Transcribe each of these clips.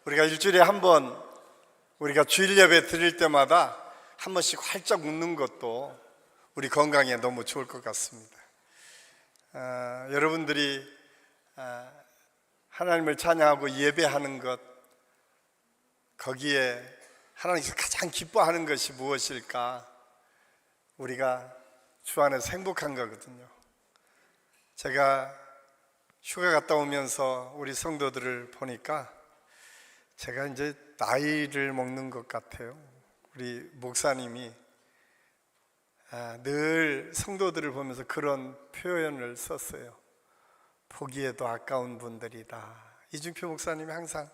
우리가 일주일에 한 번 우리가 주일 예배 드릴 때마다 한 번씩 활짝 웃는 것도 우리 건강에 너무 좋을 것 같습니다. 여러분들이 하나님을 찬양하고 예배하는 것, 거기에 하나님께서 가장 기뻐하는 것이 무엇일까? 우리가 주 안에서 행복한 거거든요. 제가 휴가 갔다 오면서 우리 성도들을 보니까 제가 이제 나이를 먹는 것 같아요. 우리 목사님이 늘 성도들을 보면서 그런 표현을 썼어요. 보기에도 아까운 분들이다. 이준표 목사님이 항상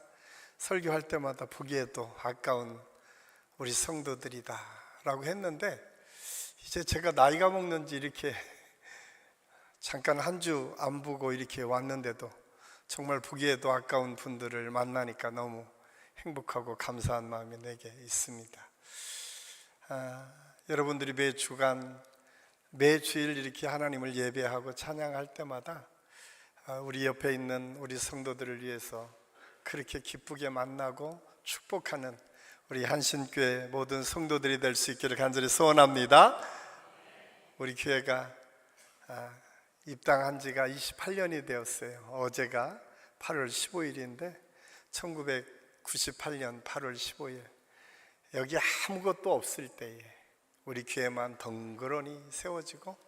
설교할 때마다 보기에도 아까운 우리 성도들이다 라고 했는데, 이제 제가 나이가 먹는지 이렇게 잠깐 한 주 안 보고 이렇게 왔는데도 정말 보기에도 아까운 분들을 만나니까 너무 행복하고 감사한 마음이 내게 있습니다. 여러분들이 매 주간, 매 주일 이렇게 하나님을 예배하고 찬양할 때마다 우리 옆에 있는 우리 성도들을 위해서 그렇게 기쁘게 만나고 축복하는 우리 한신교회 모든 성도들이 될 수 있기를 간절히 소원합니다. 우리 교회가 입당한 지가 28년이 되었어요. 어제가 8월 15일인데 1998년 8월 15일, 여기 아무것도 없을 때에 우리 교회만 덩그러니 세워지고,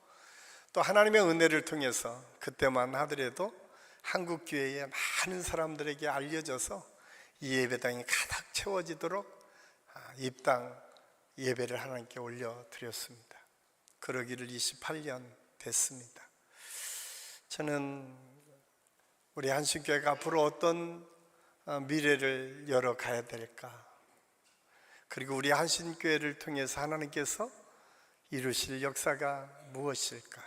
또 하나님의 은혜를 통해서 그때만 하더라도 한국 교회에 많은 사람들에게 알려져서 이 예배당이 가득 채워지도록 입당 예배를 하나님께 올려드렸습니다. 그러기를 28년 됐습니다. 저는 우리 한신교회가 앞으로 어떤 미래를 열어가야 될까, 그리고 우리 한신교회를 통해서 하나님께서 이루실 역사가 무엇일까,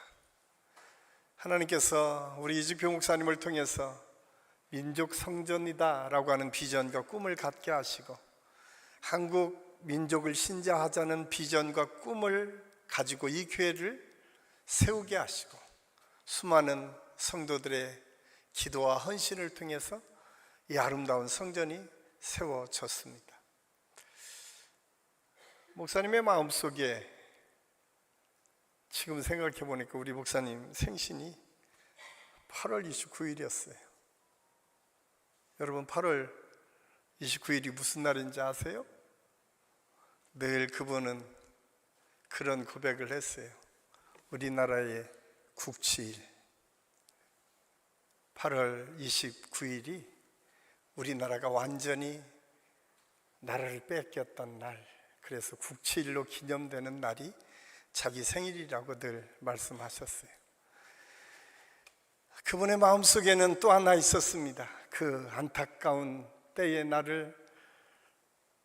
하나님께서 우리 이준표 목사님을 통해서 민족 성전이다 라고 하는 비전과 꿈을 갖게 하시고, 한국 민족을 신자하자는 비전과 꿈을 가지고 이 교회를 세우게 하시고, 수많은 성도들의 기도와 헌신을 통해서 이 아름다운 성전이 세워졌습니다. 목사님의 마음속에 지금 생각해 보니까 우리 목사님 생신이 8월 29일이었어요. 여러분, 8월 29일이 무슨 날인지 아세요? 늘 그분은 그런 고백을 했어요. 우리나라의 국치일, 8월 29일이 우리나라가 완전히 나라를 뺏겼던 날, 그래서 국치일로 기념되는 날이 자기 생일이라고 늘 말씀하셨어요. 그분의 마음속에는 또 하나 있었습니다. 그 안타까운 때의 나를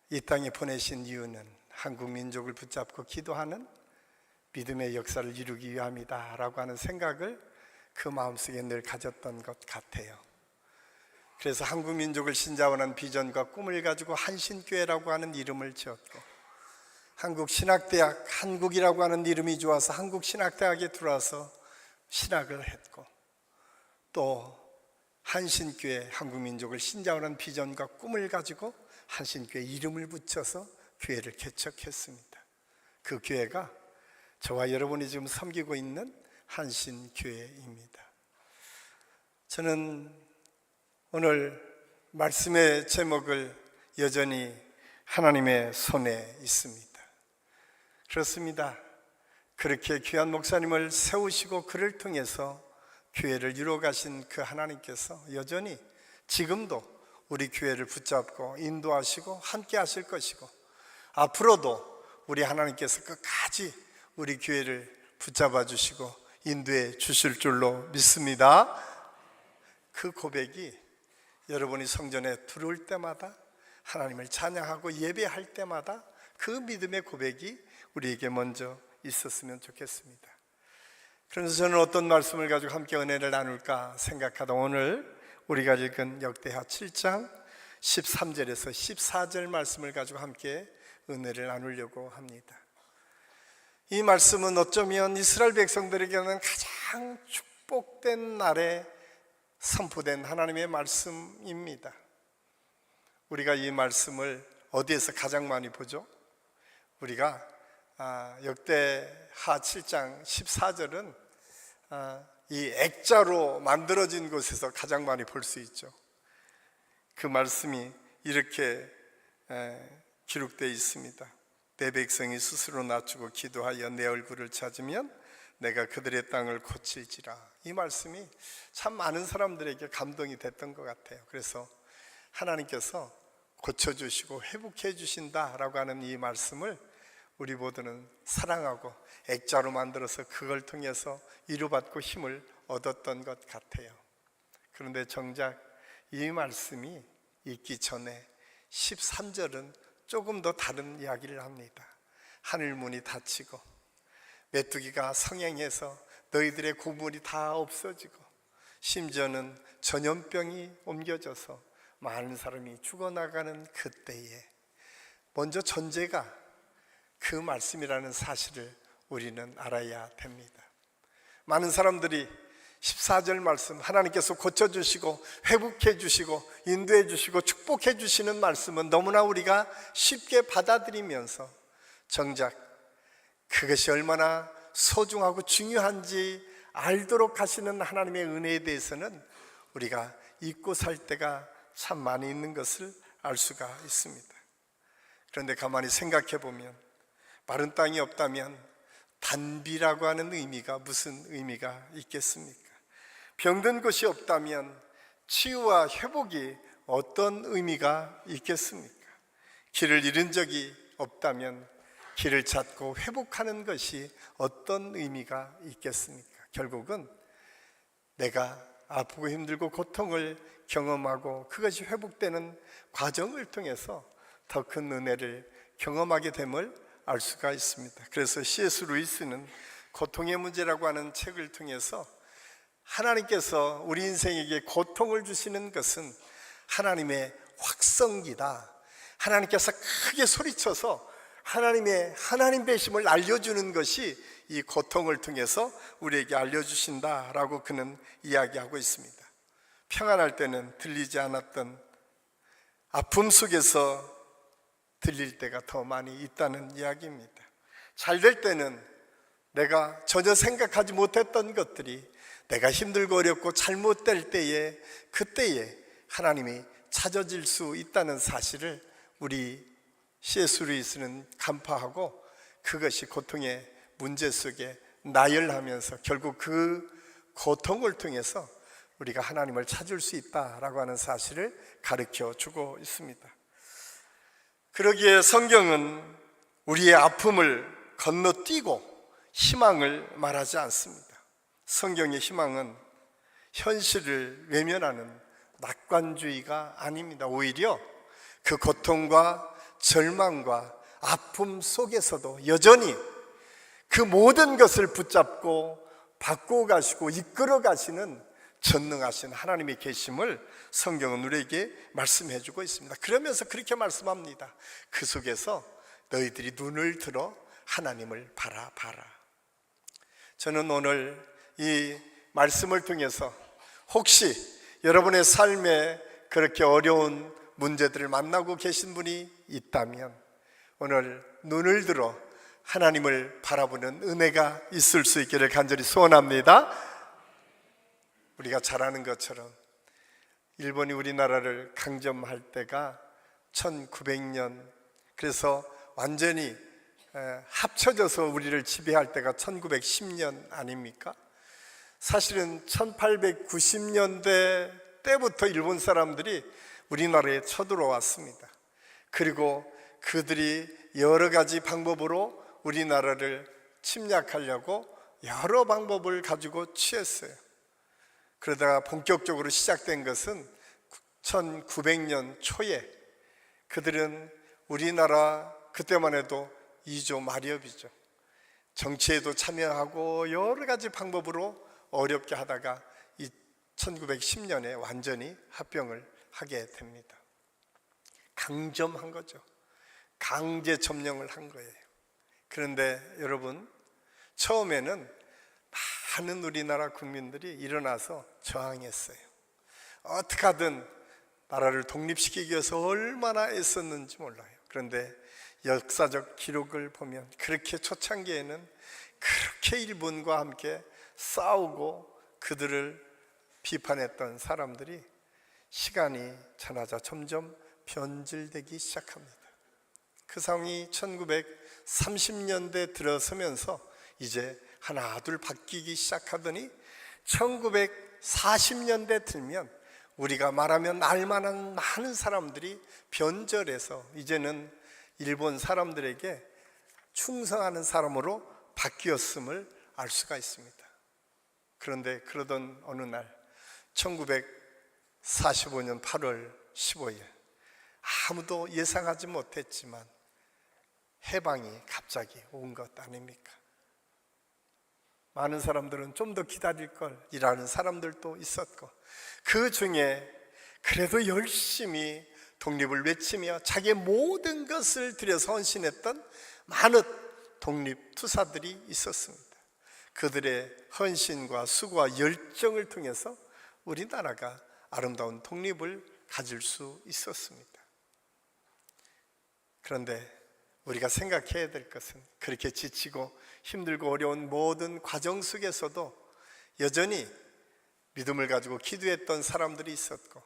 이 땅에 보내신 이유는 한국 민족을 붙잡고 기도하는 믿음의 역사를 이루기 위함이다 라고 하는 생각을 그 마음속에 늘 가졌던 것 같아요. 그래서 한국 민족을 신자원한 비전과 꿈을 가지고 한신교회라고 하는 이름을 지었고, 한국신학대학, 한국이라고 하는 이름이 좋아서 한국신학대학에 들어와서 신학을 했고, 또 한신교회, 한국민족을 신자원한 비전과 꿈을 가지고 한신교회 이름을 붙여서 교회를 개척했습니다. 그 교회가 저와 여러분이 지금 섬기고 있는 한신교회입니다. 저는 오늘 말씀의 제목을 여전히 하나님의 손에 있습니다. 그렇습니다. 그렇게 귀한 목사님을 세우시고 그를 통해서 교회를 이루어가신 그 하나님께서 여전히 지금도 우리 교회를 붙잡고 인도하시고 함께 하실 것이고, 앞으로도 우리 하나님께서 끝까지 우리 교회를 붙잡아 주시고 인도해 주실 줄로 믿습니다. 그 고백이 여러분이 성전에 들어올 때마다, 하나님을 찬양하고 예배할 때마다 그 믿음의 고백이 우리에게 먼저 있었으면 좋겠습니다. 그래서 저는 어떤 말씀을 가지고 함께 은혜를 나눌까 생각하다 오늘 우리가 읽은 역대하 7장 13절에서 14절 말씀을 가지고 함께 은혜를 나누려고 합니다. 이 말씀은 어쩌면 이스라엘 백성들에게는 가장 축복된 날에 선포된 하나님의 말씀입니다. 우리가 이 말씀을 어디에서 가장 많이 보죠? 우리가 역대하 7장 14절은 이 액자로 만들어진 곳에서 가장 많이 볼 수 있죠. 그 말씀이 이렇게 기록되어 있습니다. 내 백성이 스스로 낮추고 기도하여 내 얼굴을 찾으면 내가 그들의 땅을 고칠지라. 이 말씀이 참 많은 사람들에게 감동이 됐던 것 같아요. 그래서 하나님께서 고쳐주시고 회복해 주신다라고 하는 이 말씀을 우리 모두는 사랑하고 액자로 만들어서 그걸 통해서 위로받고 힘을 얻었던 것 같아요. 그런데 정작 이 말씀이 있기 전에 13절은 조금 더 다른 이야기를 합니다. 하늘 문이 닫히고 메뚜기가 성행해서 너희들의 고물이 다 없어지고 심지어는 전염병이 옮겨져서 많은 사람이 죽어나가는 그때에 먼저 전제가 그 말씀이라는 사실을 우리는 알아야 됩니다. 많은 사람들이 14절 말씀, 하나님께서 고쳐주시고 회복해 주시고 인도해 주시고 축복해 주시는 말씀은 너무나 우리가 쉽게 받아들이면서 정작 그것이 얼마나 소중하고 중요한지 알도록 하시는 하나님의 은혜에 대해서는 우리가 잊고 살 때가 참 많이 있는 것을 알 수가 있습니다. 그런데 가만히 생각해 보면 마른 땅이 없다면 단비라고 하는 의미가 무슨 의미가 있겠습니까? 병든 곳이 없다면 치유와 회복이 어떤 의미가 있겠습니까? 길을 잃은 적이 없다면 길을 찾고 회복하는 것이 어떤 의미가 있겠습니까? 결국은 내가 아프고 힘들고 고통을 경험하고 그것이 회복되는 과정을 통해서 더 큰 은혜를 경험하게 됨을 알 수가 있습니다. 그래서 C.S. 루이스는 고통의 문제라고 하는 책을 통해서 하나님께서 우리 인생에게 고통을 주시는 것은 하나님의 확성기다. 하나님께서 크게 소리쳐서 하나님의 하나님 되심을 알려주는 것이 이 고통을 통해서 우리에게 알려주신다라고 그는 이야기하고 있습니다. 평안할 때는 들리지 않았던 아픔 속에서 들릴 때가 더 많이 있다는 이야기입니다. 잘 될 때는 내가 전혀 생각하지 못했던 것들이 내가 힘들고 어렵고 잘못될 때에 그때에 하나님이 찾아질 수 있다는 사실을 우리 C.S. 루이스는 간파하고 그것이 고통의 문제 속에 나열하면서 결국 그 고통을 통해서 우리가 하나님을 찾을 수 있다라고 하는 사실을 가르쳐 주고 있습니다. 그러기에 성경은 우리의 아픔을 건너뛰고 희망을 말하지 않습니다. 성경의 희망은 현실을 외면하는 낙관주의가 아닙니다. 오히려 그 고통과 절망과 아픔 속에서도 여전히 그 모든 것을 붙잡고 바꾸어 가시고 이끌어 가시는 전능하신 하나님의 계심을 성경은 우리에게 말씀해 주고 있습니다. 그러면서 그렇게 말씀합니다. 그 속에서 너희들이 눈을 들어 하나님을 바라봐라. 저는 오늘 이 말씀을 통해서 혹시 여러분의 삶에 그렇게 어려운 문제들을 만나고 계신 분이 있다면 오늘 눈을 들어 하나님을 바라보는 은혜가 있을 수 있기를 간절히 소원합니다. 우리가 잘 아는 것처럼 일본이 우리나라를 강점할 때가 1900년, 그래서 완전히 합쳐져서 우리를 지배할 때가 1910년 아닙니까? 사실은 1890년대 때부터 일본 사람들이 우리나라에 쳐들어왔습니다. 그리고 그들이 여러 가지 방법으로 우리나라를 침략하려고 여러 방법을 가지고 취했어요. 그러다가 본격적으로 시작된 것은 1900년 초에 그들은 우리나라 그때만 해도 2조 마렵이죠. 정치에도 참여하고 여러 가지 방법으로 어렵게 하다가 1910년에 완전히 합병을 하게 됩니다. 강점한 거죠. 강제 점령을 한 거예요. 그런데 여러분, 처음에는 많은 우리나라 국민들이 일어나서 저항했어요. 어떻게 하든 나라를 독립시키기 위해서 얼마나 애썼는지 몰라요. 그런데 역사적 기록을 보면 그렇게 초창기에는 그렇게 일본과 함께 싸우고 그들을 비판했던 사람들이 시간이 지나자 점점 변질되기 시작합니다. 그 상황이 1930년대 들어서면서 이제 하나 둘 바뀌기 시작하더니 1940년대 들면 우리가 말하면 알만한 많은 사람들이 변절해서 이제는 일본 사람들에게 충성하는 사람으로 바뀌었음을 알 수가 있습니다. 그런데 그러던 어느 날 1945년 8월 15일 아무도 예상하지 못했지만 해방이 갑자기 온 것 아닙니까? 많은 사람들은 좀 더 기다릴 걸 이라는 사람들도 있었고, 그 중에 그래도 열심히 독립을 외치며 자기의 모든 것을 들여서 헌신했던 많은 독립투사들이 있었습니다. 그들의 헌신과 수고와 열정을 통해서 우리나라가 아름다운 독립을 가질 수 있었습니다. 그런데 우리가 생각해야 될 것은 그렇게 지치고 힘들고 어려운 모든 과정 속에서도 여전히 믿음을 가지고 기도했던 사람들이 있었고,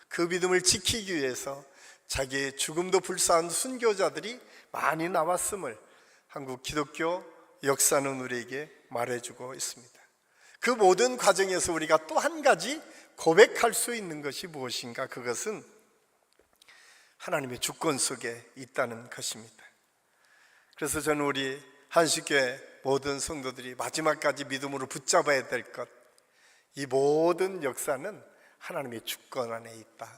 그 믿음을 지키기 위해서 자기의 죽음도 불사한 순교자들이 많이 나왔음을 한국 기독교 역사는 우리에게 말해주고 있습니다. 그 모든 과정에서 우리가 또 한 가지 고백할 수 있는 것이 무엇인가? 그것은 하나님의 주권 속에 있다는 것입니다. 그래서 저는 우리 한식교회 모든 성도들이 마지막까지 믿음으로 붙잡아야 될 것, 이 모든 역사는 하나님의 주권 안에 있다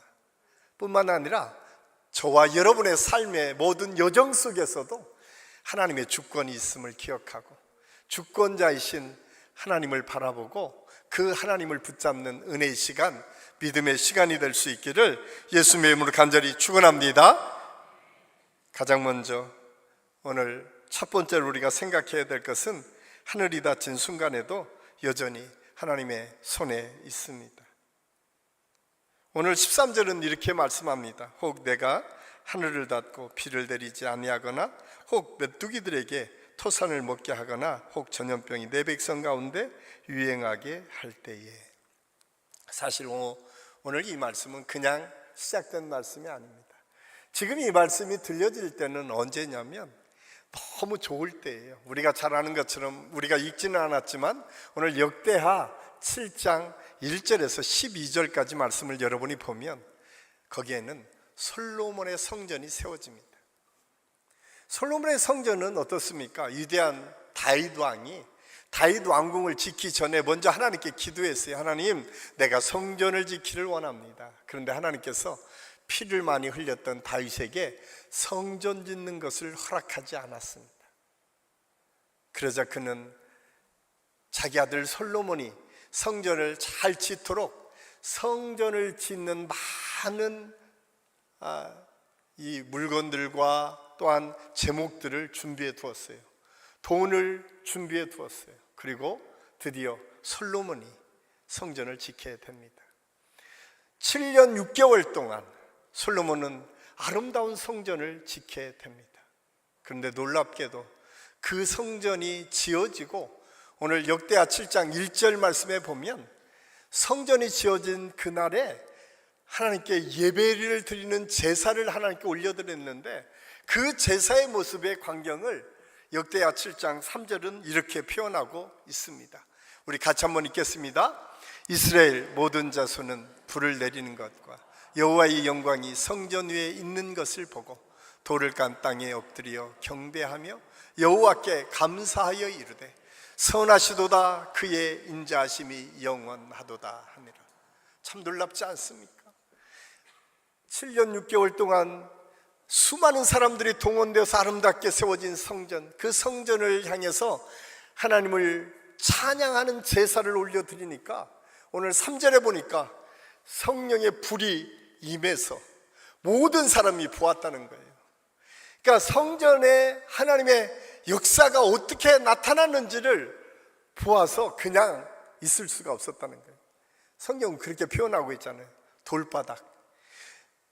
뿐만 아니라 저와 여러분의 삶의 모든 여정 속에서도 하나님의 주권이 있음을 기억하고 주권자이신 하나님을 바라보고 그 하나님을 붙잡는 은혜의 시간, 믿음의 시간이 될 수 있기를 예수님의 이름으로 간절히 축원합니다. 가장 먼저 오늘 첫 번째로 우리가 생각해야 될 것은 하늘이 닫힌 순간에도 여전히 하나님의 손에 있습니다. 오늘 13절은 이렇게 말씀합니다. 혹 내가 하늘을 닫고 비를 내리지 아니하거나 혹 메뚜기들에게 토산을 먹게 하거나 혹 전염병이 내 백성 가운데 유행하게 할 때에. 사실 오늘 이 말씀은 그냥 시작된 말씀이 아닙니다. 지금 이 말씀이 들려질 때는 언제냐면 너무 좋을 때예요. 우리가 잘 아는 것처럼 우리가 읽지는 않았지만 오늘 역대하 7장 1절에서 12절까지 말씀을 여러분이 보면 거기에는 솔로몬의 성전이 세워집니다. 솔로몬의 성전은 어떻습니까? 위대한 다윗 왕이 다윗 왕궁을 짓기 전에 먼저 하나님께 기도했어요. 하나님, 내가 성전을 짓기를 원합니다. 그런데 하나님께서 피를 많이 흘렸던 다윗에게 성전 짓는 것을 허락하지 않았습니다. 그러자 그는 자기 아들 솔로몬이 성전을 잘 짓도록 성전을 짓는 많은 이 물건들과 또한 제목들을 준비해 두었어요. 돈을 준비해 두었어요. 그리고 드디어 솔로몬이 성전을 짓게 됩니다. 7년 6개월 동안 솔로몬은 아름다운 성전을 짓게 됩니다. 그런데 놀랍게도 그 성전이 지어지고 오늘 역대하 7장 1절 말씀에 보면 성전이 지어진 그날에 하나님께 예배를 드리는 제사를 하나님께 올려드렸는데 그 제사의 모습의 광경을 역대하 7장 3절은 이렇게 표현하고 있습니다. 우리 같이 한번 읽겠습니다. 이스라엘 모든 자손은 불을 내리는 것과 여호와의 영광이 성전 위에 있는 것을 보고 돌을 깐 땅에 엎드려 경배하며 여호와께 감사하여 이르되 선하시도다 그의 인자하심이 영원하도다 하니라. 참 놀랍지 않습니까? 7년 6개월 동안 수많은 사람들이 동원되어서 아름답게 세워진 성전, 그 성전을 향해서 하나님을 찬양하는 제사를 올려드리니까 오늘 3절에 보니까 성령의 불이 임해서 모든 사람이 보았다는 거예요. 그러니까 성전에 하나님의 역사가 어떻게 나타났는지를 보아서 그냥 있을 수가 없었다는 거예요. 성경은 그렇게 표현하고 있잖아요. 돌바닥,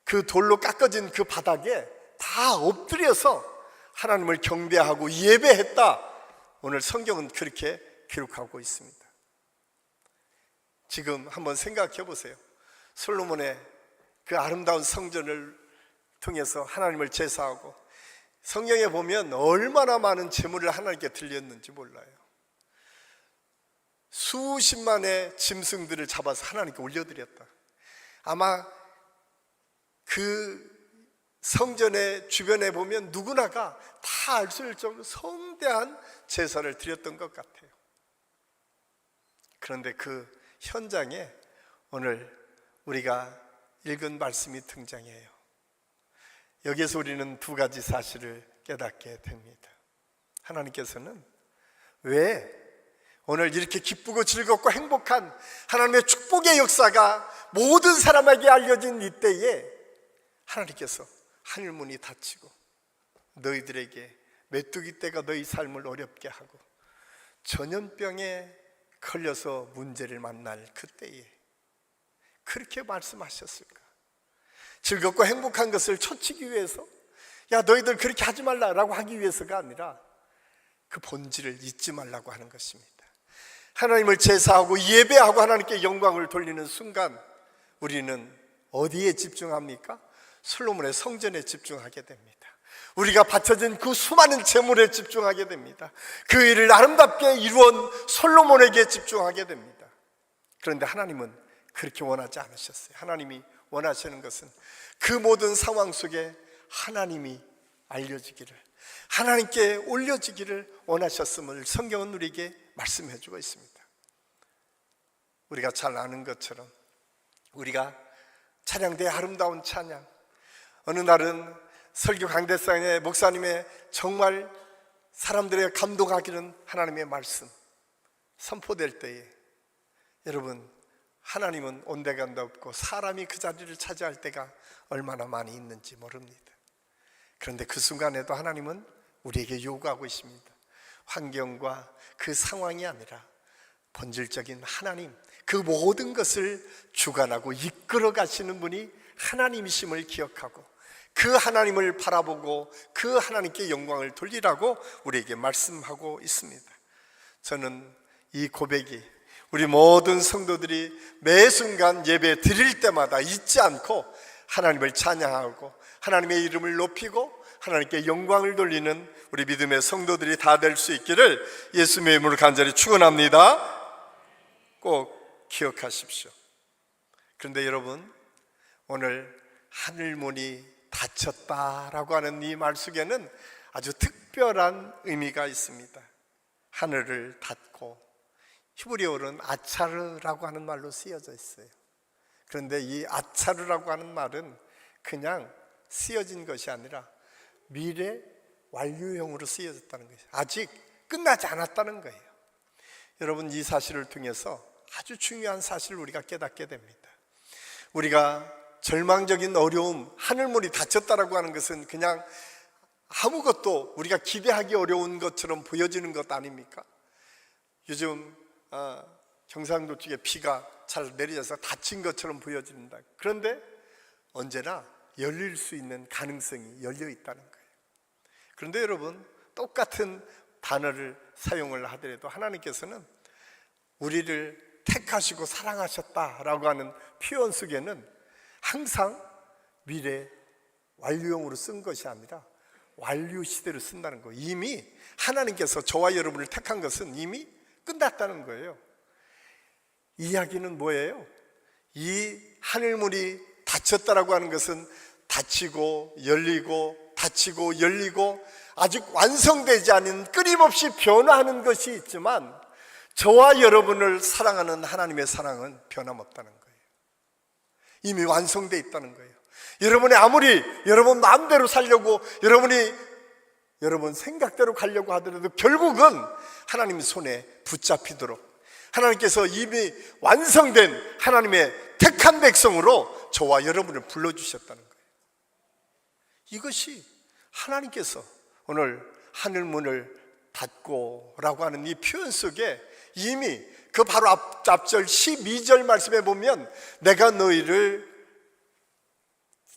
그 돌로 깎아진 그 바닥에 다 엎드려서 하나님을 경배하고 예배했다. 오늘 성경은 그렇게 기록하고 있습니다. 지금 한번 생각해 보세요. 솔로몬의 그 아름다운 성전을 통해서 하나님을 제사하고, 성경에 보면 얼마나 많은 제물을 하나님께 드렸는지 몰라요. 수십만의 짐승들을 잡아서 하나님께 올려드렸다. 아마 그 성전의 주변에 보면 누구나가 다 알 수 있을 정도로 성대한 제사를 드렸던 것 같아요. 그런데 그 현장에 오늘 우리가 읽은 말씀이 등장해요. 여기에서 우리는 두 가지 사실을 깨닫게 됩니다. 하나님께서는 왜 오늘 이렇게 기쁘고 즐겁고 행복한 하나님의 축복의 역사가 모든 사람에게 알려진 이때에 하나님께서 하늘문이 닫히고 너희들에게 메뚜기 떼가 너희 삶을 어렵게 하고 전염병에 걸려서 문제를 만날 그때에 그렇게 말씀하셨을까? 즐겁고 행복한 것을 초치기 위해서, 야 너희들 그렇게 하지 말라라고 하기 위해서가 아니라 그 본질을 잊지 말라고 하는 것입니다. 하나님을 제사하고 예배하고 하나님께 영광을 돌리는 순간 우리는 어디에 집중합니까? 솔로몬의 성전에 집중하게 됩니다. 우리가 바쳐진 그 수많은 제물에 집중하게 됩니다. 그 일을 아름답게 이루은 솔로몬에게 집중하게 됩니다. 그런데 하나님은 그렇게 원하지 않으셨어요. 하나님이 원하시는 것은 그 모든 상황 속에 하나님이 알려지기를, 하나님께 올려지기를 원하셨음을 성경은 우리에게 말씀해 주고 있습니다. 우리가 잘 아는 것처럼 우리가 찬양대의 아름다운 찬양, 어느 날은 설교 강대상의 목사님의 정말 사람들의 감동하기는 하나님의 말씀 선포될 때에 여러분, 하나님은 온데간데 없고 사람이 그 자리를 차지할 때가 얼마나 많이 있는지 모릅니다. 그런데 그 순간에도 하나님은 우리에게 요구하고 있습니다. 환경과 그 상황이 아니라 본질적인 하나님, 그 모든 것을 주관하고 이끌어 가시는 분이 하나님이심을 기억하고 그 하나님을 바라보고 그 하나님께 영광을 돌리라고 우리에게 말씀하고 있습니다. 저는 이 고백이 우리 모든 성도들이 매 순간 예배 드릴 때마다 잊지 않고 하나님을 찬양하고 하나님의 이름을 높이고 하나님께 영광을 돌리는 우리 믿음의 성도들이 다 될 수 있기를 예수님의 이름으로 간절히 축원합니다. 꼭 기억하십시오. 그런데 여러분, 오늘 하늘문이 닫혔다라고 하는 이 말 속에는 아주 특별한 의미가 있습니다. 하늘을 닫고, 히브리어로는 아차르라고 하는 말로 쓰여져 있어요. 그런데 이 아차르라고 하는 말은 그냥 쓰여진 것이 아니라 미래 완료형으로 쓰여졌다는 거예요. 아직 끝나지 않았다는 거예요. 여러분, 이 사실을 통해서 아주 중요한 사실을 우리가 깨닫게 됩니다. 우리가 절망적인 어려움, 하늘문이 닫혔다라고 하는 것은 그냥 아무것도 우리가 기대하기 어려운 것처럼 보여지는 것 아닙니까? 요즘 경상도 쪽에 비가 잘 내려져서 닫힌 것처럼 보여진다. 그런데 언제나 열릴 수 있는 가능성이 열려 있다는 거예요. 그런데 여러분, 똑같은 단어를 사용을 하더라도 하나님께서는 우리를 택하시고 사랑하셨다라고 하는 표현 속에는 항상 미래 완료형으로 쓴 것이 아니라 완료 시대로 쓴다는 거예요. 이미 하나님께서 저와 여러분을 택한 것은 이미 끝났다는 거예요. 이야기는 뭐예요? 이 하늘문이 닫혔다라고 하는 것은 닫히고 열리고 닫히고 열리고 아직 완성되지 않은 끊임없이 변화하는 것이 있지만 저와 여러분을 사랑하는 하나님의 사랑은 변함없다는 거예요. 이미 완성되어 있다는 거예요. 여러분이 아무리 여러분 마음대로 살려고 여러분 생각대로 가려고 하더라도 결국은 하나님의 손에 붙잡히도록 하나님께서 이미 완성된 하나님의 택한 백성으로 저와 여러분을 불러주셨다는 거예요. 이것이 하나님께서 오늘 하늘문을 닫고 라고 하는 이 표현 속에 이미 그 바로 앞절 12절 말씀에 보면 내가 너희를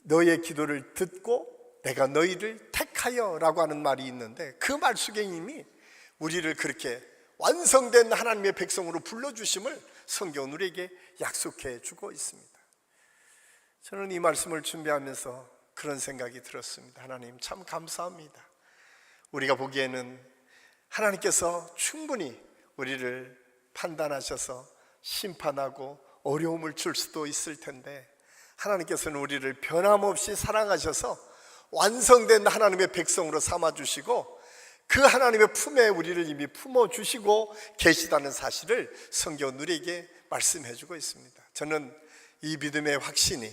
너의 기도를 듣고 내가 너희를 택하여 라고 하는 말이 있는데, 그 말 속에 이미 우리를 그렇게 완성된 하나님의 백성으로 불러주심을 성경은 우리에게 약속해 주고 있습니다. 저는 이 말씀을 준비하면서 그런 생각이 들었습니다. 하나님 참 감사합니다. 우리가 보기에는 하나님께서 충분히 우리를 판단하셔서 심판하고 어려움을 줄 수도 있을 텐데, 하나님께서는 우리를 변함없이 사랑하셔서 완성된 하나님의 백성으로 삼아주시고 그 하나님의 품에 우리를 이미 품어주시고 계시다는 사실을 성경은 우리에게 말씀해주고 있습니다. 저는 이 믿음의 확신이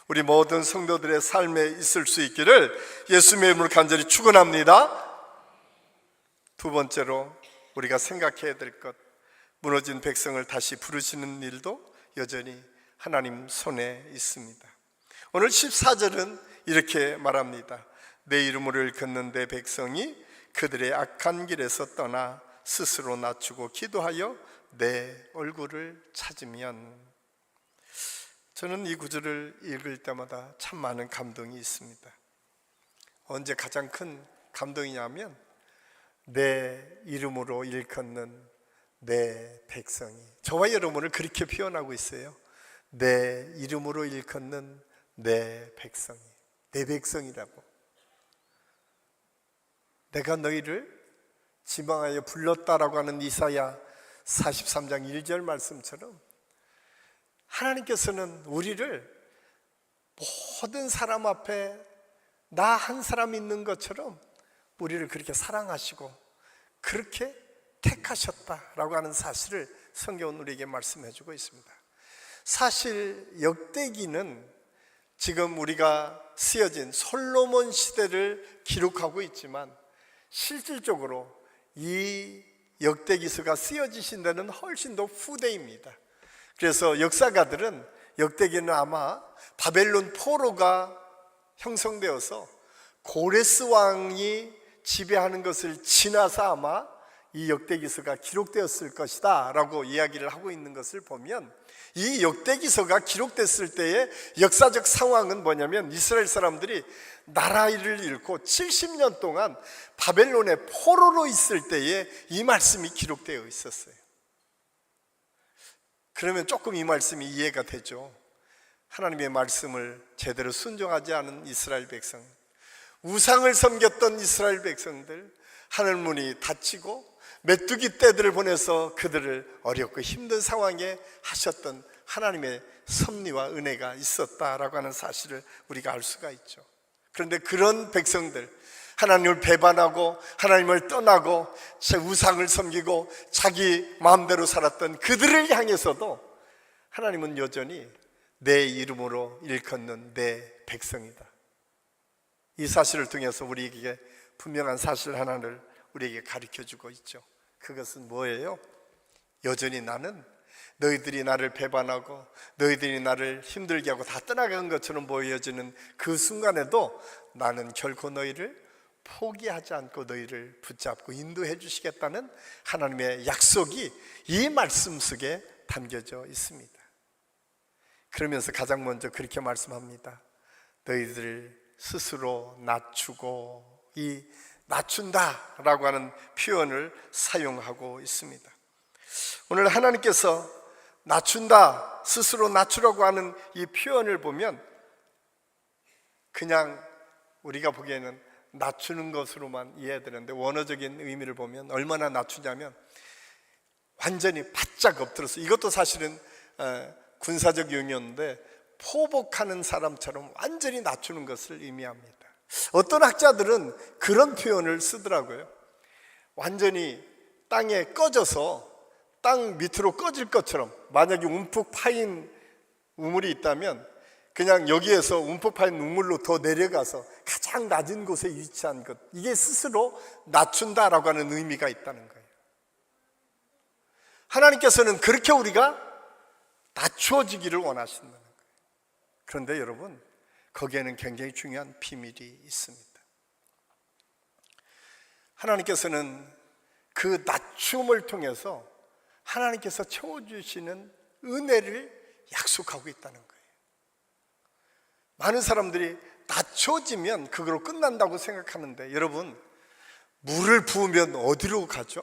우리 모든 성도들의 삶에 있을 수 있기를 예수님의 이름으로 간절히 축원합니다. 두 번째로 우리가 생각해야 될 것, 무너진 백성을 다시 부르시는 일도 여전히 하나님 손에 있습니다. 오늘 14절은 이렇게 말합니다. 내 이름으로 일컫는 내 백성이 그들의 악한 길에서 떠나 스스로 낮추고 기도하여 내 얼굴을 찾으면. 저는 이 구절을 읽을 때마다 참 많은 감동이 있습니다. 언제 가장 큰 감동이냐면, 내 이름으로 일컫는 내 백성이, 저와 여러분을 그렇게 표현하고 있어요. 내 이름으로 일컫는 내 백성이, 내 백성이라고. 내가 너희를 지망하여 불렀다라고 하는 이사야 43장 1절 말씀처럼 하나님께서는 우리를 모든 사람 앞에 나 한 사람 있는 것처럼 우리를 그렇게 사랑하시고 그렇게 택하셨다라고 하는 사실을 성경은 우리에게 말씀해주고 있습니다. 사실 역대기는 지금 우리가 쓰여진 솔로몬 시대를 기록하고 있지만, 실질적으로 이 역대기서가 쓰여지신 데는 훨씬 더 후대입니다. 그래서 역사가들은 역대기는 아마 바벨론 포로가 형성되어서 고레스 왕이 지배하는 것을 지나서 아마 이 역대기서가 기록되었을 것이다 라고 이야기를 하고 있는 것을 보면, 이 역대기서가 기록됐을 때의 역사적 상황은 뭐냐면, 이스라엘 사람들이 나라를 잃고 70년 동안 바벨론의 포로로 있을 때에 이 말씀이 기록되어 있었어요. 그러면 조금 이 말씀이 이해가 되죠. 하나님의 말씀을 제대로 순종하지 않은 이스라엘 백성, 우상을 섬겼던 이스라엘 백성들, 하늘 문이 닫히고 메뚜기 떼들을 보내서 그들을 어렵고 힘든 상황에 하셨던 하나님의 섭리와 은혜가 있었다라고 하는 사실을 우리가 알 수가 있죠. 그런데 그런 백성들, 하나님을 배반하고 하나님을 떠나고 우상을 섬기고 자기 마음대로 살았던 그들을 향해서도 하나님은 여전히 내 이름으로 일컫는 내 백성이다. 이 사실을 통해서 우리에게 분명한 사실 하나를 우리에게 가르쳐주고 있죠. 그것은 뭐예요? 여전히 나는 너희들이 나를 배반하고 너희들이 나를 힘들게 하고 다 떠나간 것처럼 보여지는 그 순간에도 나는 결코 너희를 포기하지 않고 너희를 붙잡고 인도해 주시겠다는 하나님의 약속이 이 말씀 속에 담겨져 있습니다. 그러면서 가장 먼저 그렇게 말씀합니다. 너희들 스스로 낮추고, 이 낮춘다 라고 하는 표현을 사용하고 있습니다. 오늘 하나님께서 낮춘다, 스스로 낮추라고 하는 이 표현을 보면 그냥 우리가 보기에는 낮추는 것으로만 이해되는데, 원어적인 의미를 보면 얼마나 낮추냐면 완전히 바짝 엎드려서, 이것도 사실은 군사적 용어인데 포복하는 사람처럼 완전히 낮추는 것을 의미합니다. 어떤 학자들은 그런 표현을 쓰더라고요. 완전히 땅에 꺼져서 땅 밑으로 꺼질 것처럼, 만약에 움푹 파인 우물이 있다면 그냥 여기에서 움푹 파인 우물로 더 내려가서 가장 낮은 곳에 위치한 것, 이게 스스로 낮춘다라고 하는 의미가 있다는 거예요. 하나님께서는 그렇게 우리가 낮추어지기를 원하신다는 거예요. 그런데 여러분, 거기에는 굉장히 중요한 비밀이 있습니다. 하나님께서는 그 낮춤을 통해서 하나님께서 채워주시는 은혜를 약속하고 있다는 거예요. 많은 사람들이 낮춰지면 그걸로 끝난다고 생각하는데, 여러분, 물을 부으면 어디로 가죠?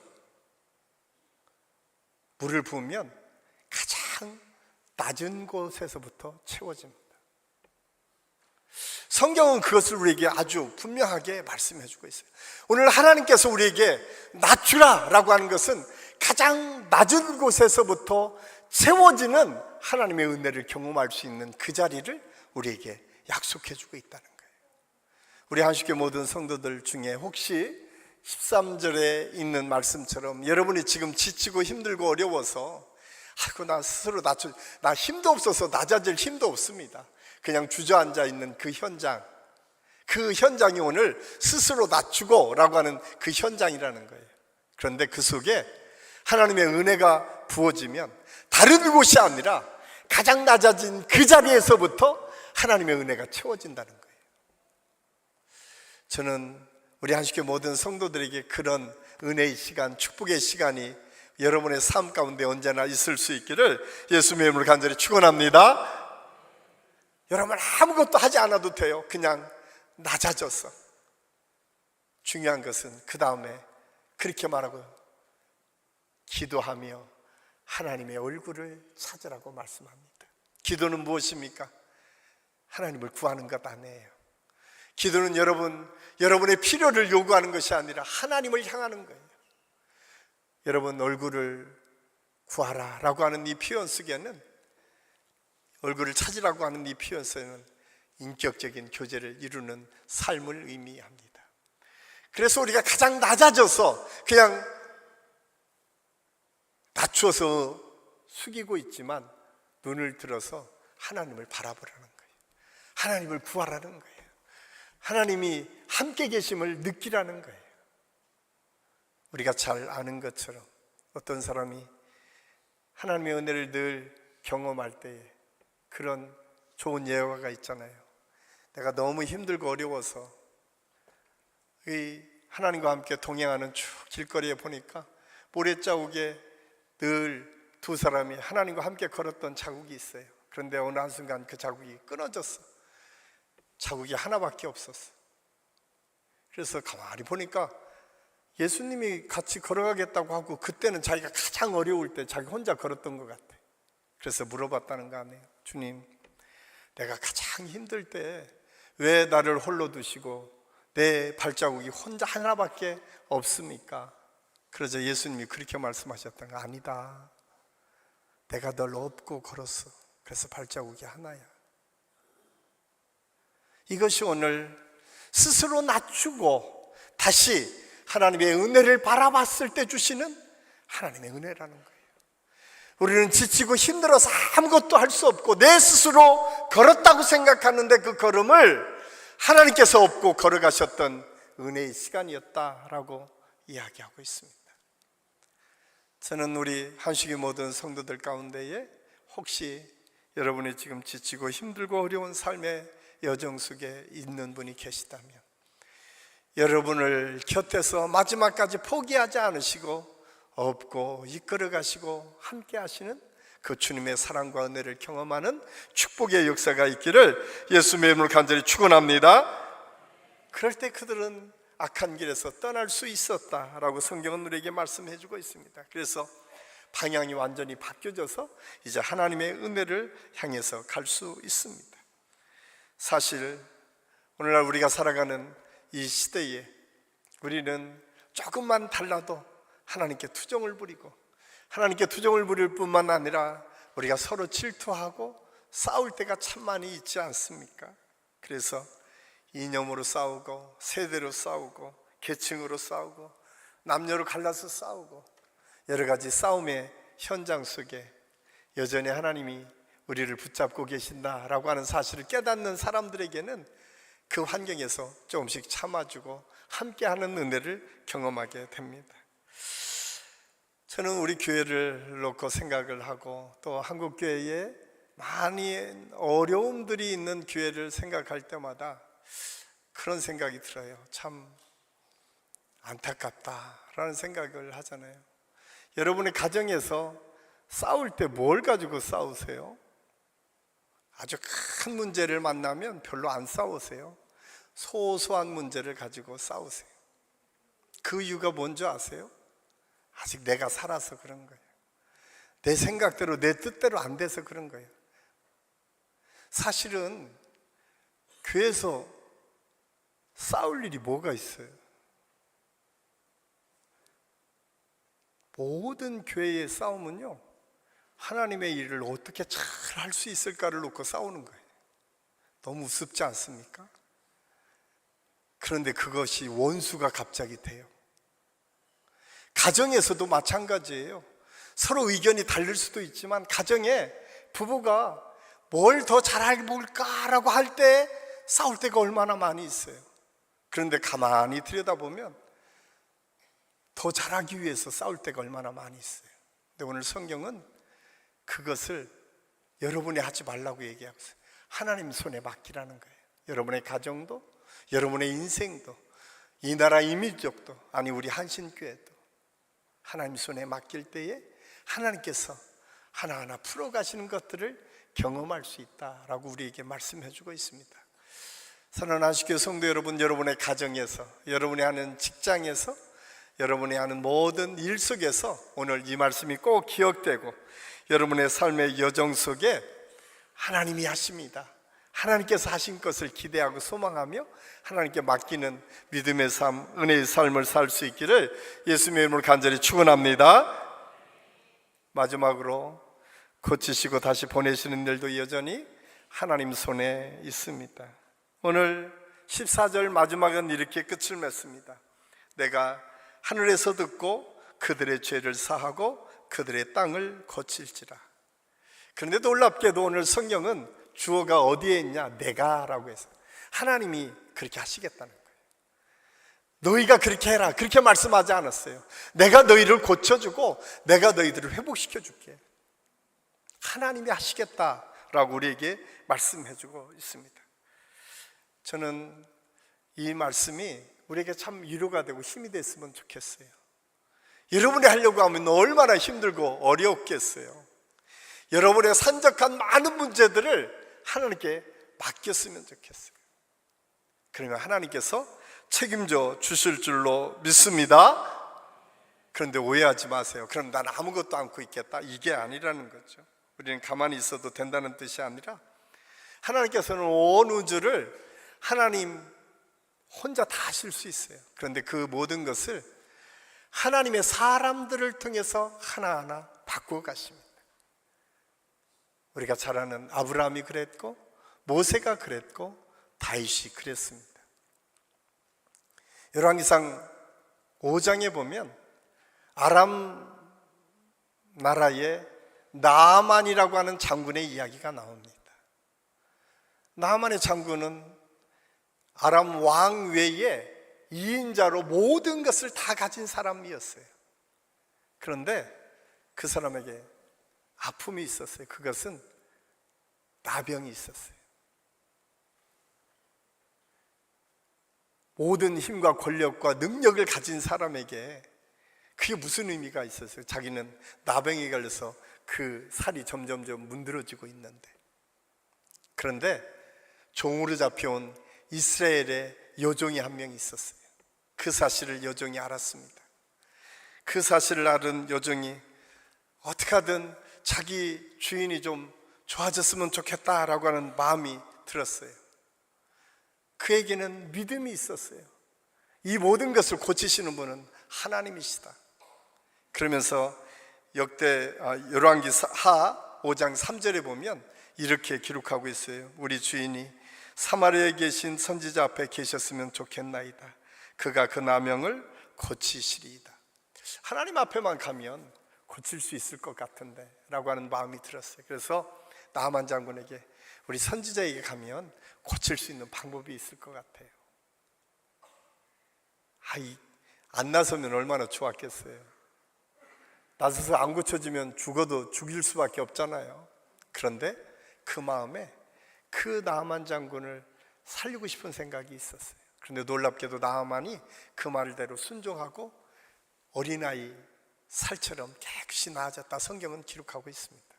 물을 부으면 가장 낮은 곳에서부터 채워집니다. 성경은 그것을 우리에게 아주 분명하게 말씀해 주고 있어요. 오늘 하나님께서 우리에게 낮추라 라고 하는 것은 가장 낮은 곳에서부터 채워지는 하나님의 은혜를 경험할 수 있는 그 자리를 우리에게 약속해 주고 있다는 거예요. 우리 한식교 모든 성도들 중에 혹시 13절에 있는 말씀처럼 여러분이 지금 지치고 힘들고 어려워서 아이고 나 스스로 나 힘도 없어서 낮아질 힘도 없습니다, 그냥 주저앉아 있는 그 현장, 그 현장이 오늘 스스로 낮추고 라고 하는 그 현장이라는 거예요. 그런데 그 속에 하나님의 은혜가 부어지면 다른 곳이 아니라 가장 낮아진 그 자리에서부터 하나님의 은혜가 채워진다는 거예요. 저는 우리 한식교 모든 성도들에게 그런 은혜의 시간, 축복의 시간이 여러분의 삶 가운데 언제나 있을 수 있기를 예수님의 이름으로 간절히 축원합니다. 여러분 아무것도 하지 않아도 돼요. 그냥 낮아져서. 중요한 것은 그 다음에 그렇게 말하고요, 기도하며 하나님의 얼굴을 찾으라고 말씀합니다. 기도는 무엇입니까? 하나님을 구하는 것 아니에요. 기도는 여러분의 필요를 요구하는 것이 아니라 하나님을 향하는 거예요. 여러분 얼굴을 구하라 라고 하는 이 표현 속에는, 얼굴을 찾으라고 하는 이 표현 속에는 인격적인 교제를 이루는 삶을 의미합니다. 그래서 우리가 가장 낮아져서 그냥 낮춰서 숙이고 있지만 눈을 들어서 하나님을 바라보라는 거예요. 하나님을 구하라는 거예요. 하나님이 함께 계심을 느끼라는 거예요. 우리가 잘 아는 것처럼 어떤 사람이 하나님의 은혜를 늘 경험할 때에 그런 좋은 예화가 있잖아요. 내가 너무 힘들고 어려워서 이 하나님과 함께 동행하는 쭉 길거리에 보니까 모래자국에 늘 두 사람이 하나님과 함께 걸었던 자국이 있어요. 그런데 어느 한순간 그 자국이 끊어졌어. 자국이 하나밖에 없었어. 그래서 가만히 보니까 예수님이 같이 걸어가겠다고 하고, 그때는 자기가 가장 어려울 때 자기 혼자 걸었던 것 같아. 그래서 물어봤다는 거 아니에요. 주님, 내가 가장 힘들 때 왜 나를 홀로 두시고 내 발자국이 혼자 하나밖에 없습니까? 그러자 예수님이 그렇게 말씀하셨던 거, 아니다, 내가 널 업고 걸었어. 그래서 발자국이 하나야. 이것이 오늘 스스로 낮추고 다시 하나님의 은혜를 바라봤을 때 주시는 하나님의 은혜라는 거예요. 우리는 지치고 힘들어서 아무것도 할 수 없고 내 스스로 걸었다고 생각하는데 그 걸음을 하나님께서 업고 걸어가셨던 은혜의 시간이었다라고 이야기하고 있습니다. 저는 우리 한식의 모든 성도들 가운데에 혹시 여러분이 지금 지치고 힘들고 어려운 삶의 여정 속에 있는 분이 계시다면, 여러분을 곁에서 마지막까지 포기하지 않으시고 업고 이끌어 가시고 함께 하시는 그 주님의 사랑과 은혜를 경험하는 축복의 역사가 있기를 예수님의 이름으로 간절히 축원합니다. 그럴 때 그들은 악한 길에서 떠날 수 있었다라고 성경은 우리에게 말씀해 주고 있습니다. 그래서 방향이 완전히 바뀌어져서 이제 하나님의 은혜를 향해서 갈 수 있습니다. 사실 오늘날 우리가 살아가는 이 시대에 우리는 조금만 달라도 하나님께 투정을 부리고, 하나님께 투정을 부릴 뿐만 아니라 우리가 서로 질투하고 싸울 때가 참 많이 있지 않습니까? 그래서 이념으로 싸우고, 세대로 싸우고, 계층으로 싸우고, 남녀로 갈라서 싸우고, 여러 가지 싸움의 현장 속에 여전히 하나님이 우리를 붙잡고 계신다라고 하는 사실을 깨닫는 사람들에게는 그 환경에서 조금씩 참아주고 함께하는 은혜를 경험하게 됩니다. 저는 우리 교회를 놓고 생각을 하고, 또 한국교회에 많이 어려움들이 있는 교회를 생각할 때마다 그런 생각이 들어요. 참 안타깝다라는 생각을 하잖아요. 여러분의 가정에서 싸울 때 뭘 가지고 싸우세요? 아주 큰 문제를 만나면 별로 안 싸우세요. 소소한 문제를 가지고 싸우세요. 그 이유가 뭔지 아세요? 아직 내가 살아서 그런 거예요. 내 생각대로 내 뜻대로 안 돼서 그런 거예요. 사실은 교회에서 싸울 일이 뭐가 있어요? 모든 교회의 싸움은요, 하나님의 일을 어떻게 잘 할 수 있을까를 놓고 싸우는 거예요. 너무 우습지 않습니까? 그런데 그것이 원수가 갑자기 돼요. 가정에서도 마찬가지예요. 서로 의견이 다를 수도 있지만 가정에 부부가 뭘 더 잘해볼까라고 할 때 싸울 때가 얼마나 많이 있어요. 그런데 가만히 들여다보면 더 잘하기 위해서 싸울 때가 얼마나 많이 있어요. 근데 오늘 성경은 그것을 여러분이 하지 말라고 얘기하고 있어요. 하나님 손에 맡기라는 거예요. 여러분의 가정도, 여러분의 인생도, 이 나라 이민족도, 아니 우리 한신교회도 하나님 손에 맡길 때에 하나님께서 하나하나 풀어가시는 것들을 경험할 수 있다라고 우리에게 말씀해주고 있습니다. 사랑하는 한신교회 성도 여러분, 여러분의 가정에서, 여러분이 하는 직장에서, 여러분이 하는 모든 일 속에서 오늘 이 말씀이 꼭 기억되고 여러분의 삶의 여정 속에 하나님이 하십니다. 하나님께서 하신 것을 기대하고 소망하며 하나님께 맡기는 믿음의 삶, 은혜의 삶을 살 수 있기를 예수님의 이름으로 간절히 축원합니다. 마지막으로 고치시고 다시 보내시는 일도 여전히 하나님 손에 있습니다. 오늘 14절 마지막은 이렇게 끝을 맺습니다. 내가 하늘에서 듣고 그들의 죄를 사하고 그들의 땅을 고칠지라. 그런데 놀랍게도 오늘 성경은 주어가 어디에 있냐? 내가라고 해서 하나님이 그렇게 하시겠다는 거예요. 너희가 그렇게 해라, 그렇게 말씀하지 않았어요. 내가 너희를 고쳐주고 내가 너희들을 회복시켜줄게. 하나님이 하시겠다라고 우리에게 말씀해주고 있습니다. 저는 이 말씀이 우리에게 참 위로가 되고 힘이 됐으면 좋겠어요. 여러분이 하려고 하면 얼마나 힘들고 어렵겠어요. 여러분의 산적한 많은 문제들을 하나님께 맡겼으면 좋겠어요. 그러면 하나님께서 책임져 주실 줄로 믿습니다. 그런데 오해하지 마세요. 그럼 난 아무것도 않고 있겠다, 이게 아니라는 거죠. 우리는 가만히 있어도 된다는 뜻이 아니라 하나님께서는 온 우주를 하나님 혼자 다 하실 수 있어요. 그런데 그 모든 것을 하나님의 사람들을 통해서 하나하나 바꾸어 가십니다. 우리가 잘 아는 아브라함이 그랬고 모세가 그랬고 다윗이 그랬습니다. 열왕기상 5장에 보면 아람 나라의 나아만이라고 하는 장군의 이야기가 나옵니다. 나아만의 장군은 아람 왕 외에 2인자로 모든 것을 다 가진 사람이었어요. 그런데 그 사람에게 아픔이 있었어요. 그것은 나병이 있었어요. 모든 힘과 권력과 능력을 가진 사람에게 그게 무슨 의미가 있었어요? 자기는 나병에 걸려서 그 살이 점점점 문드러지고 있는데, 그런데 종으로 잡혀온 이스라엘의 여종이 한 명 있었어요. 그 사실을 여종이 알았습니다. 그 사실을 알은 여종이 어떻게 하든 자기 주인이 좀 좋아졌으면 좋겠다라고 하는 마음이 들었어요. 그에게는 믿음이 있었어요. 이 모든 것을 고치시는 분은 하나님이시다. 그러면서 열왕기하 5장 3절에 보면 이렇게 기록하고 있어요. 우리 주인이 사마리아에 계신 선지자 앞에 계셨으면 좋겠나이다. 그가 그 나병을 고치시리이다. 하나님 앞에만 가면 고칠 수 있을 것 같은데 라고 하는 마음이 들었어요. 그래서 나아만 장군에게 우리 선지자에게 가면 고칠 수 있는 방법이 있을 것 같아요. 안 나서면 얼마나 좋았겠어요. 나서서 안 고쳐지면 죽어도 죽일 수밖에 없잖아요. 그런데 그 마음에 그 나아만 장군을 살리고 싶은 생각이 있었어요. 그런데 놀랍게도 나아만이 그 말대로 순종하고 어린아이 살처럼 깨끗이 나아졌다, 성경은 기록하고 있습니다.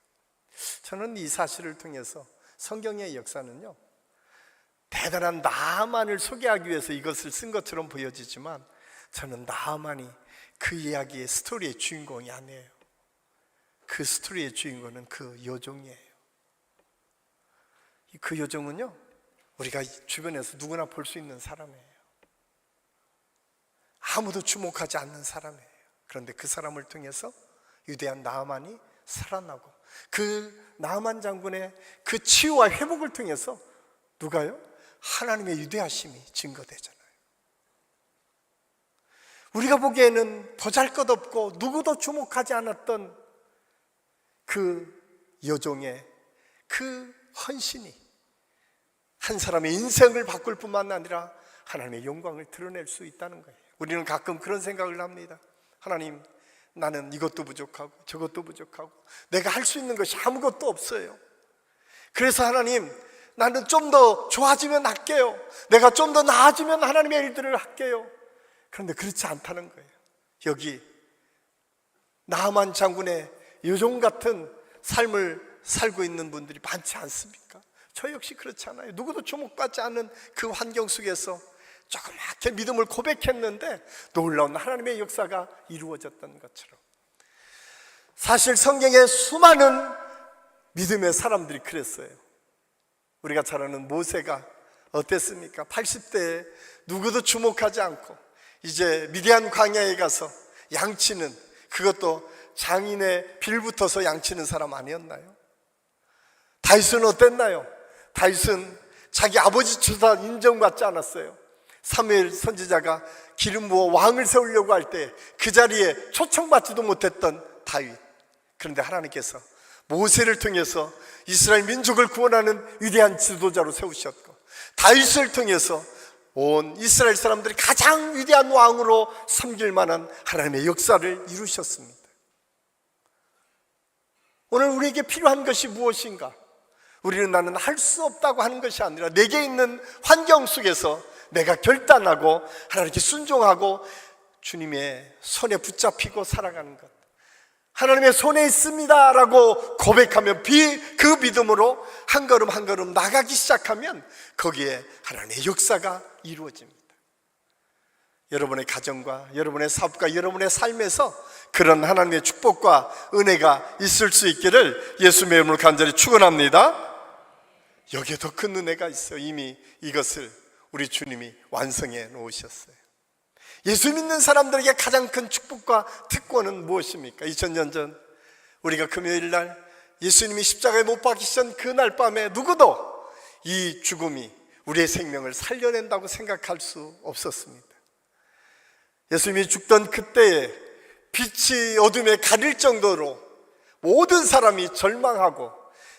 저는 이 사실을 통해서 성경의 역사는요, 대단한 나아만을 소개하기 위해서 이것을 쓴 것처럼 보여지지만 저는 나아만이 그 이야기의 스토리의 주인공이 아니에요. 그 스토리의 주인공은 그 여종이에요. 그 여종은요, 우리가 주변에서 누구나 볼 수 있는 사람이에요. 아무도 주목하지 않는 사람이에요. 그런데 그 사람을 통해서 위대한 나아만이 살아나고, 그 나아만 장군의 그 치유와 회복을 통해서 누가요? 하나님의 위대하심이 증거되잖아요. 우리가 보기에는 보잘것없고 누구도 주목하지 않았던 그 여종의 그 헌신이 한 사람의 인생을 바꿀 뿐만 아니라 하나님의 영광을 드러낼 수 있다는 거예요. 우리는 가끔 그런 생각을 합니다. 하나님, 나는 이것도 부족하고 저것도 부족하고 내가 할 수 있는 것이 아무것도 없어요. 그래서 하나님, 나는 좀 더 좋아지면 할게요. 내가 좀 더 나아지면 하나님의 일들을 할게요. 그런데 그렇지 않다는 거예요. 여기 나아만 장군의 여종 같은 삶을 살고 있는 분들이 많지 않습니까? 저 역시 그렇지 않아요. 누구도 주목받지 않는 그 환경 속에서 조그맣게 믿음을 고백했는데 놀라운 하나님의 역사가 이루어졌던 것처럼, 사실 성경에 수많은 믿음의 사람들이 그랬어요. 우리가 잘 아는 모세가 어땠습니까? 80대에 누구도 주목하지 않고 이제 미디안 광야에 가서 양치는, 그것도 장인의 빌붙어서 양치는 사람 아니었나요? 다윗은 어땠나요? 다윗은 자기 아버지 주사 인정받지 않았어요. 사무엘 선지자가 기름 부어 왕을 세우려고 할 때 그 자리에 초청받지도 못했던 다윗. 그런데 하나님께서 모세를 통해서 이스라엘 민족을 구원하는 위대한 지도자로 세우셨고, 다윗을 통해서 온 이스라엘 사람들이 가장 위대한 왕으로 섬길 만한 하나님의 역사를 이루셨습니다. 오늘 우리에게 필요한 것이 무엇인가? 우리는 나는 할 수 없다고 하는 것이 아니라 내게 있는 환경 속에서 내가 결단하고 하나님께 순종하고 주님의 손에 붙잡히고 살아가는 것, 하나님의 손에 있습니다 라고 고백하며 그 믿음으로 한 걸음 한 걸음 나가기 시작하면 거기에 하나님의 역사가 이루어집니다. 여러분의 가정과 여러분의 사업과 여러분의 삶에서 그런 하나님의 축복과 은혜가 있을 수 있기를 예수님의 이름으로 간절히 축원합니다. 여기에 더 큰 은혜가 있어요. 이미 이것을 우리 주님이 완성해 놓으셨어요. 예수 믿는 사람들에게 가장 큰 축복과 특권은 무엇입니까? 2000년 전 우리가 금요일 날 예수님이 십자가에 못 박히신 그날 밤에 누구도 이 죽음이 우리의 생명을 살려낸다고 생각할 수 없었습니다. 예수님이 죽던 그때에 빛이 어둠에 가릴 정도로 모든 사람이 절망하고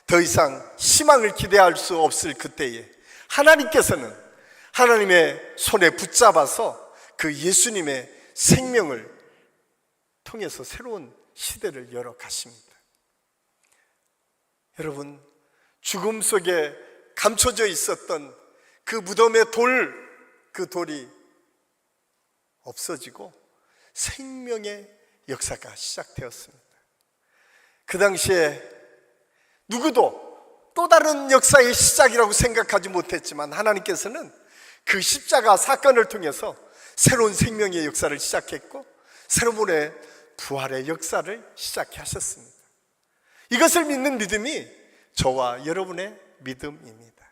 더 이상 희망을 기대할 수 없을 그때에 하나님께서는 하나님의 손에 붙잡아서 그 예수님의 생명을 통해서 새로운 시대를 열어가십니다. 여러분, 죽음 속에 감춰져 있었던 그 무덤의 그 돌이 없어지고 생명의 역사가 시작되었습니다. 그 당시에 누구도 또 다른 역사의 시작이라고 생각하지 못했지만 하나님께서는 그 십자가 사건을 통해서 새로운 생명의 역사를 시작했고 새로운 부활의 역사를 시작하셨습니다. 이것을 믿는 믿음이 저와 여러분의 믿음입니다.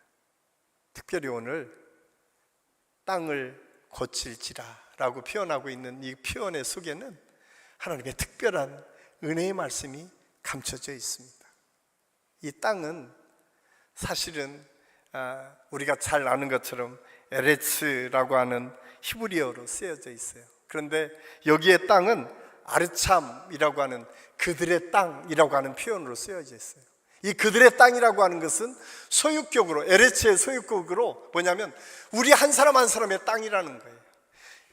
특별히 오늘 땅을 고칠지라 라고 표현하고 있는 이 표현의 속에는 하나님의 특별한 은혜의 말씀이 감춰져 있습니다. 이 땅은 사실은 우리가 잘 아는 것처럼 에레츠라고 하는 히브리어로 쓰여져 있어요. 그런데 여기에 땅은 아르참이라고 하는 그들의 땅이라고 하는 표현으로 쓰여져 있어요. 이 그들의 땅이라고 하는 것은 소유격으로, 에레츠의 소유격으로 뭐냐면 우리 한 사람 한 사람의 땅이라는 거예요.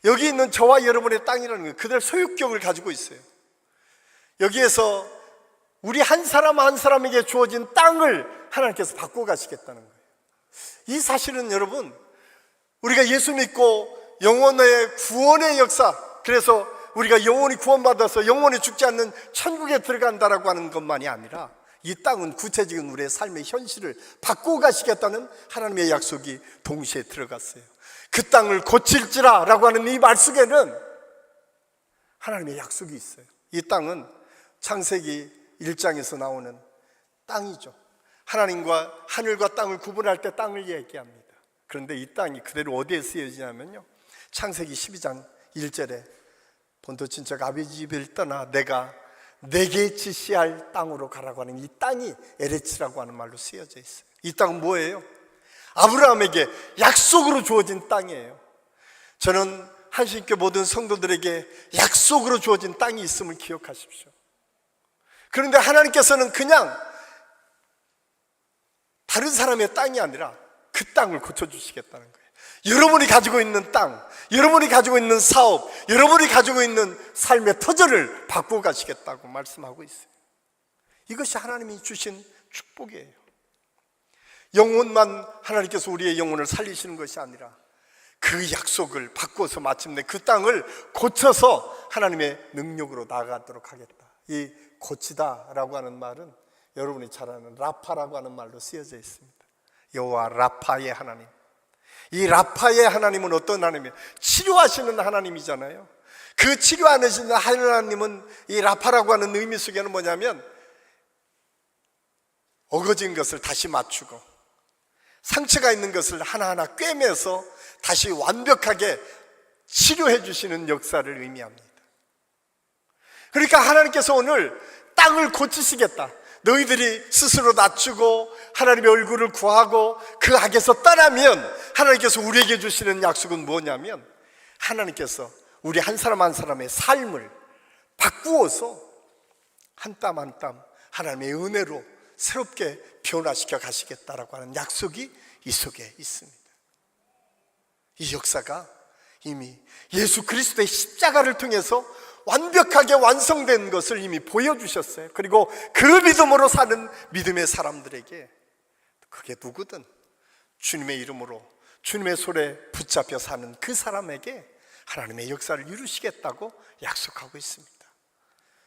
여기 있는 저와 여러분의 땅이라는 거예요. 그들 소유격을 가지고 있어요. 여기에서 우리 한 사람 한 사람에게 주어진 땅을 하나님께서 바꿔 가시겠다는 거예요. 이 사실은 여러분, 우리가 예수 믿고 영혼의 구원의 역사, 그래서 우리가 영원히 구원받아서 영원히 죽지 않는 천국에 들어간다라고 하는 것만이 아니라 이 땅은 구체적인 우리의 삶의 현실을 바꾸어 가시겠다는 하나님의 약속이 동시에 들어갔어요. 그 땅을 고칠지라 라고 하는 이 말 속에는 하나님의 약속이 있어요. 이 땅은 창세기 1장에서 나오는 땅이죠. 하나님과 하늘과 땅을 구분할 때 땅을 얘기합니다. 그런데 이 땅이 그대로 어디에 쓰여지냐면요, 창세기 12장 1절에 본토 친척 아비 집을 떠나 내가 내게 지시할 땅으로 가라고 하는 이 땅이 에레츠라고 하는 말로 쓰여져 있어요. 이 땅은 뭐예요? 아브라함에게 약속으로 주어진 땅이에요. 저는 한신교 모든 성도들에게 약속으로 주어진 땅이 있음을 기억하십시오. 그런데 하나님께서는 그냥 다른 사람의 땅이 아니라 그 땅을 고쳐주시겠다는 거예요. 여러분이 가지고 있는 땅, 여러분이 가지고 있는 사업, 여러분이 가지고 있는 삶의 터전을 바꾸어 가시겠다고 말씀하고 있어요. 이것이 하나님이 주신 축복이에요. 영혼만 하나님께서 우리의 영혼을 살리시는 것이 아니라 그 약속을 바꿔서 마침내 그 땅을 고쳐서 하나님의 능력으로 나아가도록 하겠다. 이 고치다라고 하는 말은 여러분이 잘 아는 라파라고 하는 말로 쓰여져 있습니다. 여호와 라파의 하나님. 이 라파의 하나님은 어떤 하나님이에요? 치료하시는 하나님이잖아요. 그 치료하시는 하나님은 이 라파라고 하는 의미 속에는 뭐냐면 어거진 것을 다시 맞추고 상처가 있는 것을 하나하나 꿰매서 다시 완벽하게 치료해 주시는 역사를 의미합니다. 그러니까 하나님께서 오늘 땅을 고치시겠다. 너희들이 스스로 낮추고 하나님의 얼굴을 구하고 그 악에서 떠나면 하나님께서 우리에게 주시는 약속은 뭐냐면 하나님께서 우리 한 사람 한 사람의 삶을 바꾸어서 한 땀 한 땀 하나님의 은혜로 새롭게 변화시켜 가시겠다라고 하는 약속이 이 속에 있습니다. 이 역사가 이미 예수 그리스도의 십자가를 통해서 완벽하게 완성된 것을 이미 보여주셨어요. 그리고 그 믿음으로 사는 믿음의 사람들에게, 그게 누구든 주님의 이름으로 주님의 손에 붙잡혀 사는 그 사람에게 하나님의 역사를 이루시겠다고 약속하고 있습니다.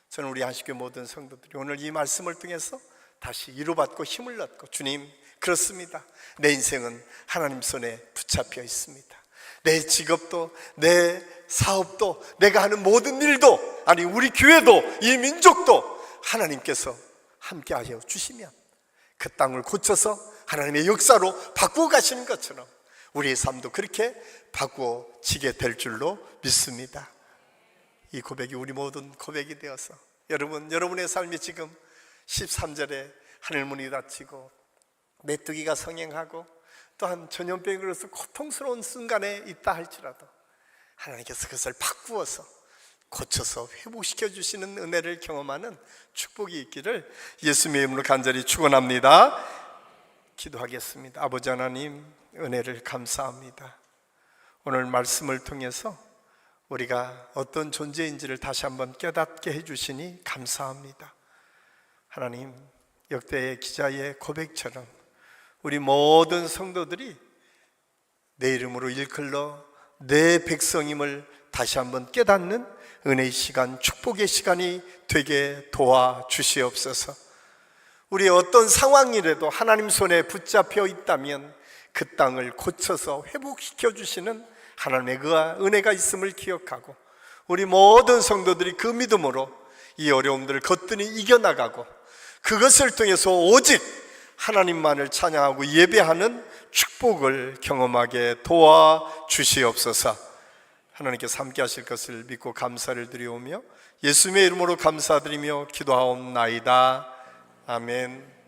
저는 우리 한식교 모든 성도들이 오늘 이 말씀을 통해서 다시 위로받고 힘을 얻고, 주님, 그렇습니다. 내 인생은 하나님 손에 붙잡혀 있습니다. 내 직업도, 내 사업도, 내가 하는 모든 일도, 아니 우리 교회도, 이 민족도 하나님께서 함께하여 주시면 그 땅을 고쳐서 하나님의 역사로 바꾸어 가시는 것처럼 우리의 삶도 그렇게 바꾸어지게 될 줄로 믿습니다. 이 고백이 우리 모든 고백이 되어서 여러분의 삶이 지금 13절에 하늘문이 닫히고 메뚜기가 성행하고 또한 전염병으로서 고통스러운 순간에 있다 할지라도 하나님께서 그것을 바꾸어서 고쳐서 회복시켜 주시는 은혜를 경험하는 축복이 있기를 예수님의 이름으로 간절히 축원합니다. 기도하겠습니다. 아버지 하나님, 은혜를 감사합니다. 오늘 말씀을 통해서 우리가 어떤 존재인지를 다시 한번 깨닫게 해주시니 감사합니다. 하나님, 역대의 기자의 고백처럼 우리 모든 성도들이 내 이름으로 일컬러 내 백성임을 다시 한번 깨닫는 은혜의 시간, 축복의 시간이 되게 도와주시옵소서. 우리 어떤 상황이라도 하나님 손에 붙잡혀 있다면 그 땅을 고쳐서 회복시켜 주시는 하나님의 그 은혜가 있음을 기억하고 우리 모든 성도들이 그 믿음으로 이 어려움들을 거뜬히 이겨나가고 그것을 통해서 오직 하나님만을 찬양하고 예배하는 축복을 경험하게 도와주시옵소서. 하나님께서 함께 하실 것을 믿고 감사를 드리오며 예수님의 이름으로 감사드리며 기도하옵나이다. 아멘.